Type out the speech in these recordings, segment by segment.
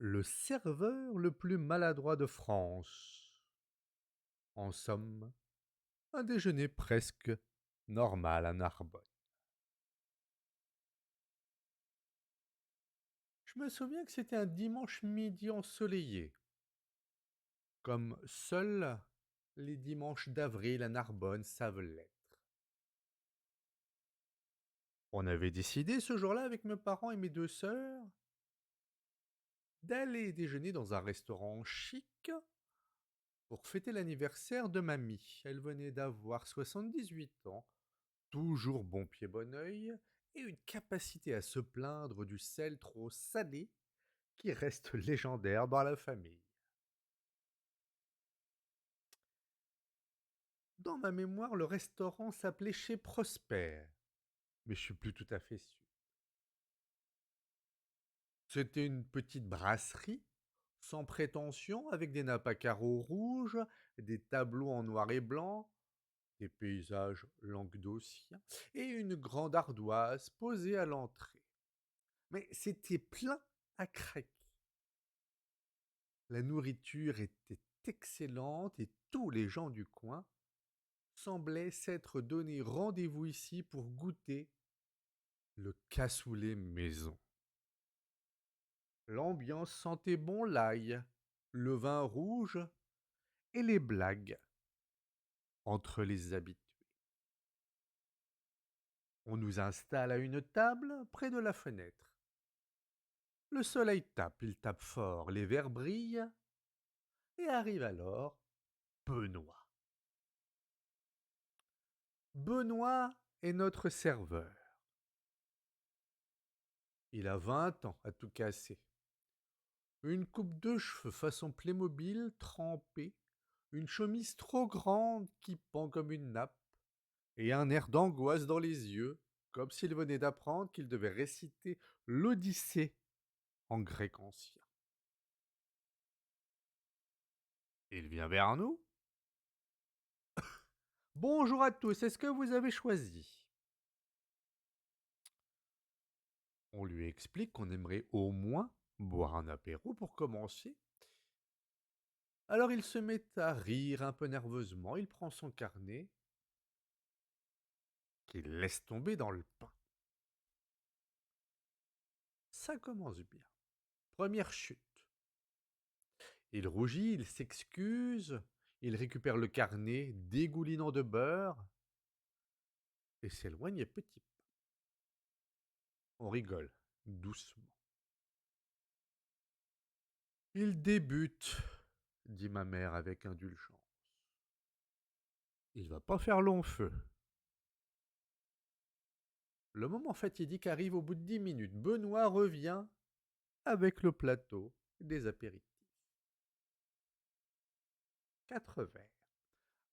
Le serveur le plus maladroit de France. En somme, un déjeuner presque normal à Narbonne. Je me souviens que c'était un dimanche midi ensoleillé, comme seuls les dimanches d'avril à Narbonne savent l'être. On avait décidé ce jour-là avec mes parents et mes deux sœurs d'aller déjeuner dans un restaurant chic pour fêter l'anniversaire de mamie. Elle venait d'avoir 78 ans, toujours bon pied bon oeil, et une capacité à se plaindre du sel trop salé qui reste légendaire dans la famille. Dans ma mémoire, le restaurant s'appelait Chez Prosper, mais je suis plus tout à fait sûr. C'était une petite brasserie, sans prétention, avec des nappes à carreaux rouges, des tableaux en noir et blanc, des paysages languedociens, et une grande ardoise posée à l'entrée. Mais c'était plein à craquer. La nourriture était excellente et tous les gens du coin semblaient s'être donné rendez-vous ici pour goûter le cassoulet maison. L'ambiance sentait bon l'ail, le vin rouge et les blagues entre les habitués. On nous installe à une table près de la fenêtre. Le soleil tape, il tape fort, les verres brillent, et arrive alors Benoît. Benoît est notre serveur. Il a 20 ans à tout casser. Une coupe de cheveux façon Playmobil trempée, une chemise trop grande qui pend comme une nappe, et un air d'angoisse dans les yeux, comme s'il venait d'apprendre qu'il devait réciter l'Odyssée en grec ancien. Il vient vers nous. Bonjour à tous, est-ce que vous avez choisi? On lui explique qu'on aimerait au moins boire un apéro pour commencer. Alors il se met à rire un peu nerveusement, il prend son carnet, qu'il laisse tomber dans le pain. Ça commence bien. Première chute. Il rougit, il s'excuse, il récupère le carnet dégoulinant de beurre et s'éloigne à petits pas. On rigole, doucement. Il débute, dit ma mère avec indulgence. Il va pas faire long feu. Le moment fatidique arrive au bout de 10 minutes. Benoît revient avec le plateau des apéritifs. 4 verres.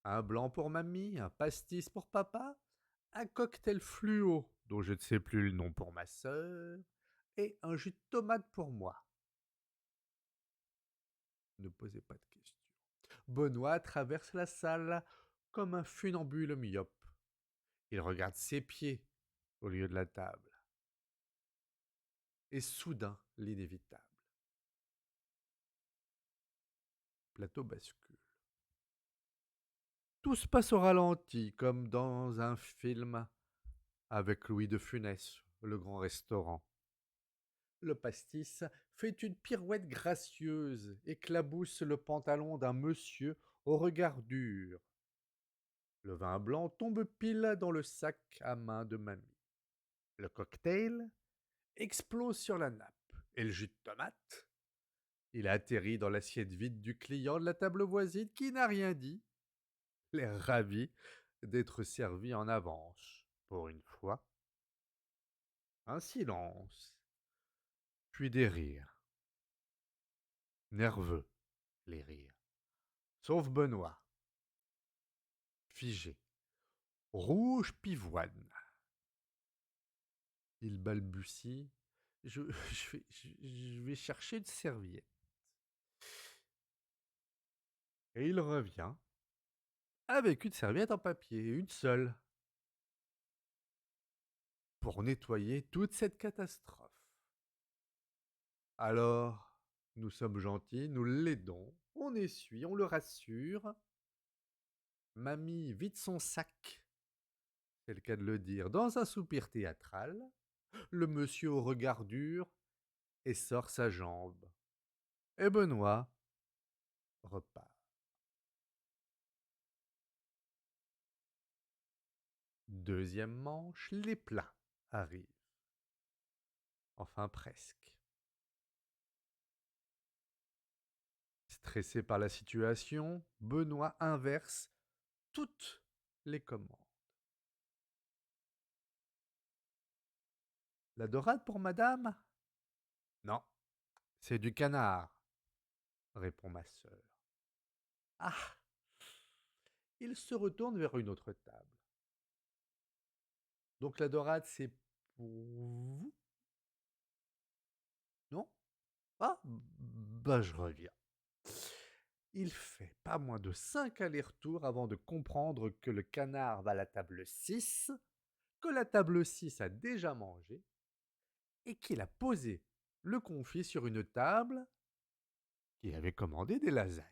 Un blanc pour mamie, un pastis pour papa, un cocktail fluo, dont je ne sais plus le nom pour ma sœur, et un jus de tomate pour moi. Ne posez pas de questions. Benoît traverse la salle comme un funambule myope. Il regarde ses pieds au lieu de la table. Et soudain, l'inévitable. Plateau bascule. Tout se passe au ralenti, comme dans un film avec Louis de Funès, le grand restaurant. Le pastis fait une pirouette gracieuse, éclabousse le pantalon d'un monsieur au regard dur. Le vin blanc tombe pile dans le sac à main de mamie. Le cocktail explose sur la nappe. Et le jus de tomate, il atterrit dans l'assiette vide du client de la table voisine qui n'a rien dit, l'air ravi d'être servi en avance. Pour une fois, un silence, puis des rires. Nerveux, les rires. Sauf Benoît, figé, rouge pivoine. Il balbutie. Je vais chercher une serviette. Et il revient avec une serviette en papier, une seule, pour nettoyer toute cette catastrophe. Alors, Nous sommes gentils, nous l'aidons, on essuie, on le rassure. Mamie vide son sac, c'est le cas de le dire, dans un soupir théâtral. Le monsieur au regard dur essore sa jambe. Et Benoît repart. Deuxième manche, les plats arrivent. Enfin presque. Stressé par la situation, Benoît inverse toutes les commandes. La dorade pour madame? Non, c'est du canard, répond ma sœur. Ah! Il se retourne vers une autre table. Donc la dorade, c'est pour vous? Non? Ah, bah je reviens. Il fait pas moins de 5 allers-retours avant de comprendre que le canard va à la table 6, que la table 6 a déjà mangé, et qu'il a posé le confit sur une table qui avait commandé des lasagnes.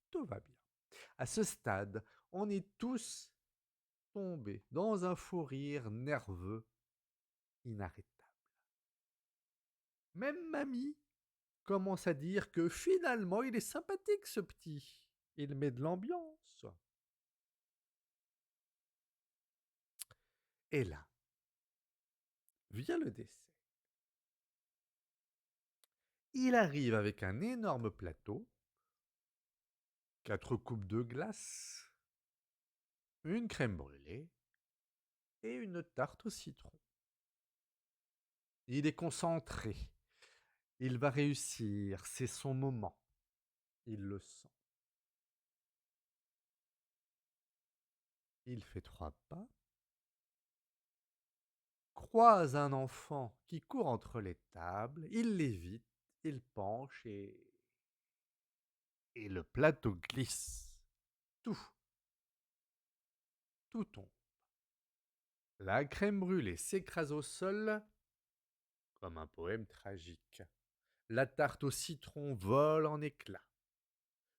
Tout va bien. À ce stade, on est tous tombés dans un fou rire nerveux inarrêtable. Même mamie commence à dire que finalement il est sympathique ce petit. Il met de l'ambiance. Et là, vient le dessert. Il arrive avec un énorme plateau, 4 coupes de glace, une crème brûlée et une tarte au citron. Il est concentré. Il va réussir. C'est son moment. Il le sent. Il fait 3 pas, croise un enfant qui court entre les tables, il l'évite, il penche et le plateau glisse. Tout, tout tombe. La crème brûlée s'écrase au sol comme un poème tragique. La tarte au citron vole en éclats.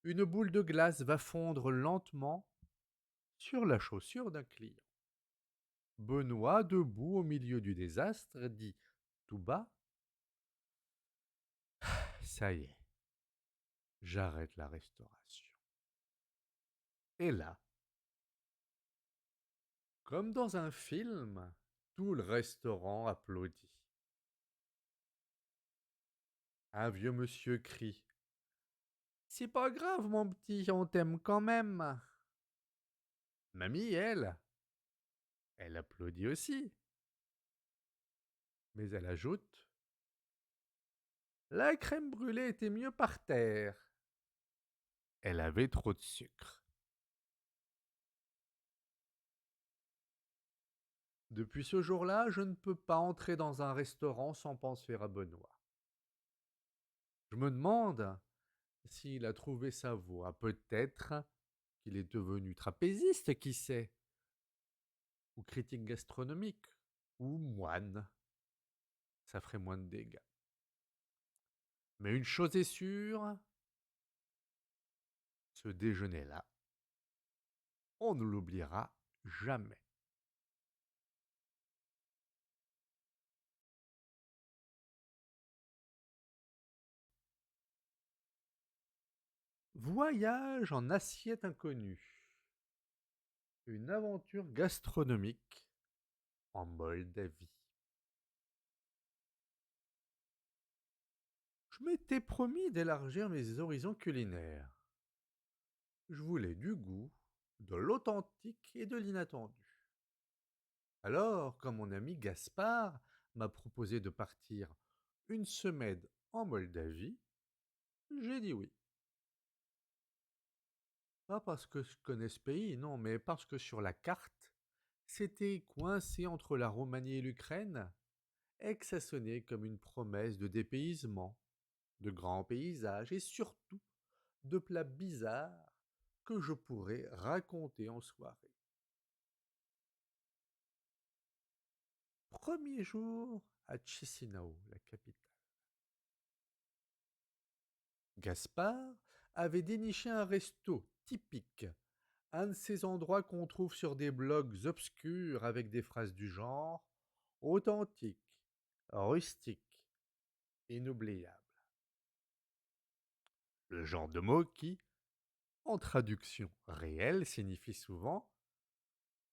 Une boule de glace va fondre lentement sur la chaussure d'un client. Benoît, debout au milieu du désastre, dit tout bas: Ça y est, j'arrête la restauration. Et là, comme dans un film, tout le restaurant applaudit. Un vieux monsieur crie: C'est pas grave, mon petit, on t'aime quand même. Mamie, elle applaudit aussi. Mais elle ajoute: La crème brûlée était mieux par terre. Elle avait trop de sucre. Depuis ce jour-là, je ne peux pas entrer dans un restaurant sans penser à Benoît. Je me demande s'il a trouvé sa voie. Peut-être qu'il est devenu trapéziste, qui sait, ou critique gastronomique, ou moine. Ça ferait moins de dégâts. Mais une chose est sûre, ce déjeuner-là, on ne l'oubliera jamais. Voyage en assiette inconnue. Une aventure gastronomique en Moldavie. Je m'étais promis d'élargir mes horizons culinaires. Je voulais du goût, de l'authentique et de l'inattendu. Alors, quand mon ami Gaspard m'a proposé de partir une semaine en Moldavie, j'ai dit oui. Pas parce que je connais ce pays, non, mais parce que sur la carte, c'était coincé entre la Roumanie et l'Ukraine, et que ça sonnait comme une promesse de dépaysement, de grands paysages et surtout de plats bizarres que je pourrais raconter en soirée. Premier jour à Chisinau, la capitale. Gaspard avait déniché un resto typique, un de ces endroits qu'on trouve sur des blogs obscurs avec des phrases du genre authentique, rustique, inoubliable. Le genre de mot qui, en traduction réelle, signifie souvent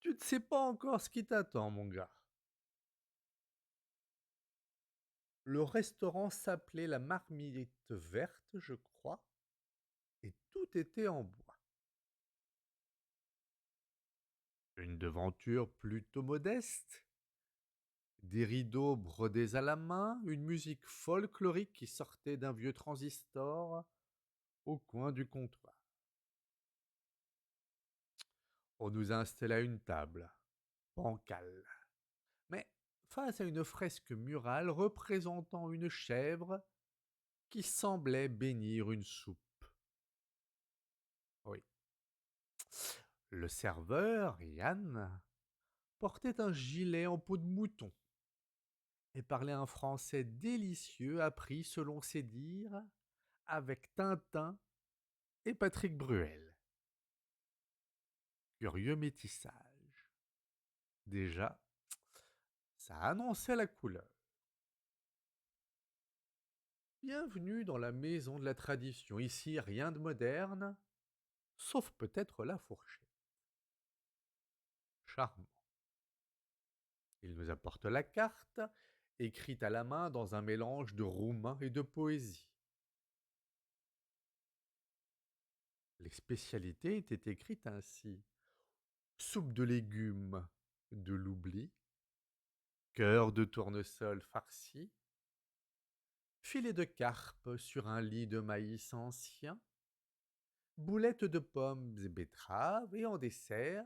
tu ne sais pas encore ce qui t'attend, mon gars. Le restaurant s'appelait la Marmite Verte, je crois, et tout était en bois. Une devanture plutôt modeste, des rideaux brodés à la main, une musique folklorique qui sortait d'un vieux transistor au coin du comptoir. On nous installa une table, bancale, mais face à une fresque murale représentant une chèvre qui semblait bénir une soupe. Oui. Le serveur, Yann, portait un gilet en peau de mouton et parlait un français délicieux appris, selon ses dires, avec Tintin et Patrick Bruel. Curieux métissage. Déjà, ça annonçait la couleur. Bienvenue dans la maison de la tradition. Ici, rien de moderne, sauf peut-être la fourchette. Charmant. Il nous apporte la carte, écrite à la main dans un mélange de roumain et de poésie. Les spécialités étaient écrites ainsi: soupe de légumes de l'oubli, cœur de tournesol farci, filet de carpe sur un lit de maïs ancien, boulettes de pommes et betteraves, et en dessert,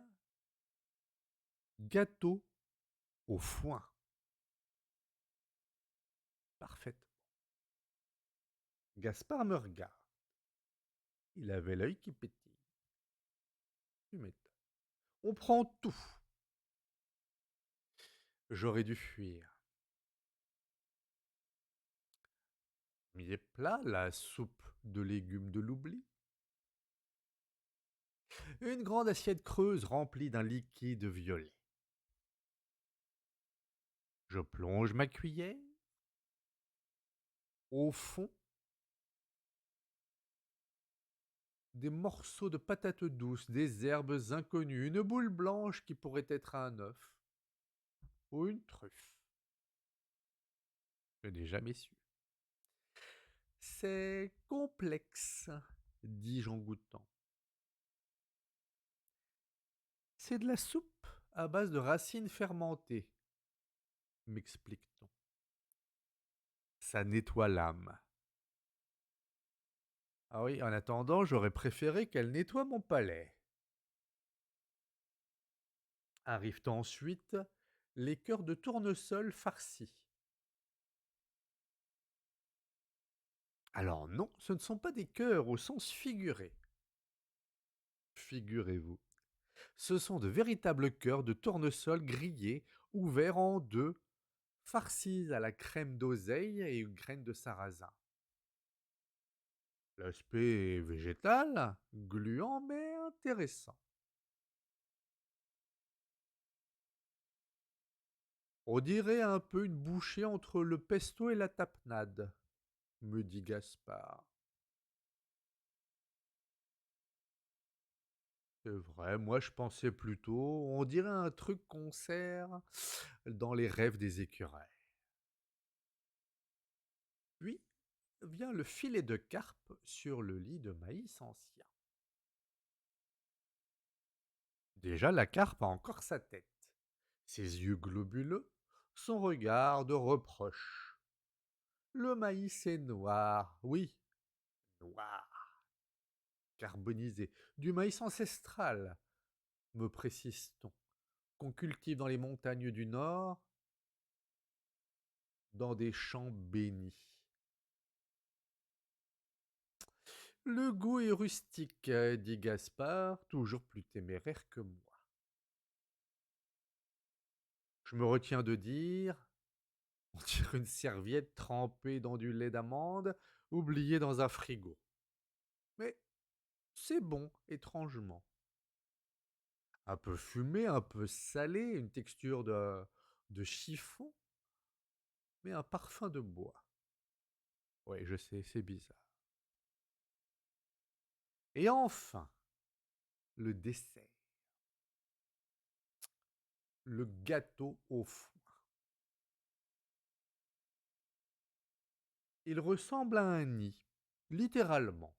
gâteau au foin. Parfaitement. Gaspard me regarde. Il avait l'œil qui pétille. Tu m'étonnes. On prend tout. J'aurais dû fuir. Premier plat, la soupe de légumes de l'oubli. Une grande assiette creuse remplie d'un liquide violet. Je plonge ma cuillère. Au fond, des morceaux de patates douces, des herbes inconnues, une boule blanche qui pourrait être un œuf ou une truffe. Je n'ai jamais su. C'est complexe, dis-je en goûtant. C'est de la soupe à base de racines fermentées, m'explique-t-on. Ça nettoie l'âme. Ah oui, en attendant, j'aurais préféré qu'elle nettoie mon palais. Arrivent ensuite les cœurs de tournesol farcis. Alors non, ce ne sont pas des cœurs au sens figuré. Figurez-vous. Ce sont de véritables cœurs de tournesol grillés, ouverts en deux, farcis à la crème d'oseille et une graine de sarrasin. L'aspect est végétal, gluant mais intéressant. On dirait un peu une bouchée entre le pesto et la tapenade, me dit Gaspard. C'est vrai, moi je pensais plutôt, on dirait un truc qu'on sert dans les rêves des écureuils. Puis vient le filet de carpe sur le lit de maïs ancien. Déjà, la carpe a encore sa tête, ses yeux globuleux, son regard de reproche. Le maïs est noir, oui, noir, carbonisé, du maïs ancestral, me précise-t-on, qu'on cultive dans les montagnes du Nord, dans des champs bénis. Le goût est rustique, dit Gaspard, toujours plus téméraire que moi. Je me retiens de dire, on dirait une serviette trempée dans du lait d'amande, oubliée dans un frigo. Mais c'est bon, étrangement. Un peu fumé, un peu salé, une texture de chiffon, mais un parfum de bois. Oui, je sais, c'est bizarre. Et enfin, le dessert. Le gâteau au foin. Il ressemble à un nid, littéralement.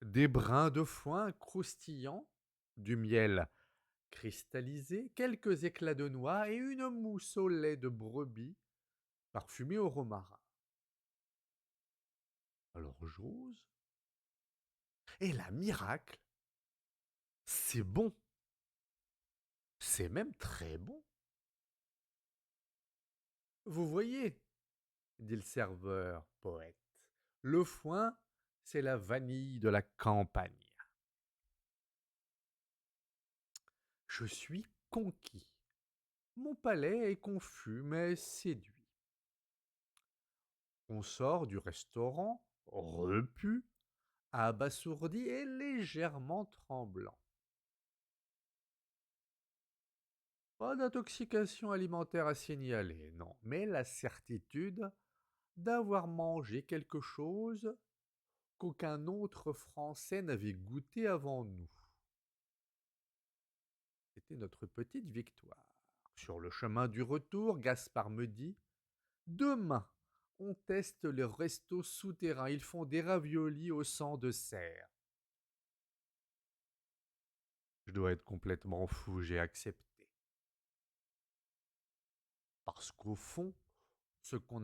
Des brins de foin croustillants, du miel cristallisé, quelques éclats de noix et une mousse au lait de brebis parfumée au romarin. Alors j'ose. Et la miracle, c'est bon. C'est même très bon. Vous voyez, dit le serveur poète, le foin, c'est la vanille de la campagne. Je suis conquis. Mon palais est confus mais séduit. On sort du restaurant, repu, abasourdi et légèrement tremblant. Pas d'intoxication alimentaire à signaler, non, mais la certitude d'avoir mangé quelque chose qu'aucun autre Français n'avait goûté avant nous. C'était notre petite victoire. Sur le chemin du retour, Gaspard me dit: demain, on teste les restos souterrains. Ils font des raviolis au sang de cerf. Je dois être complètement fou, j'ai accepté. Parce qu'au fond, ce qu'on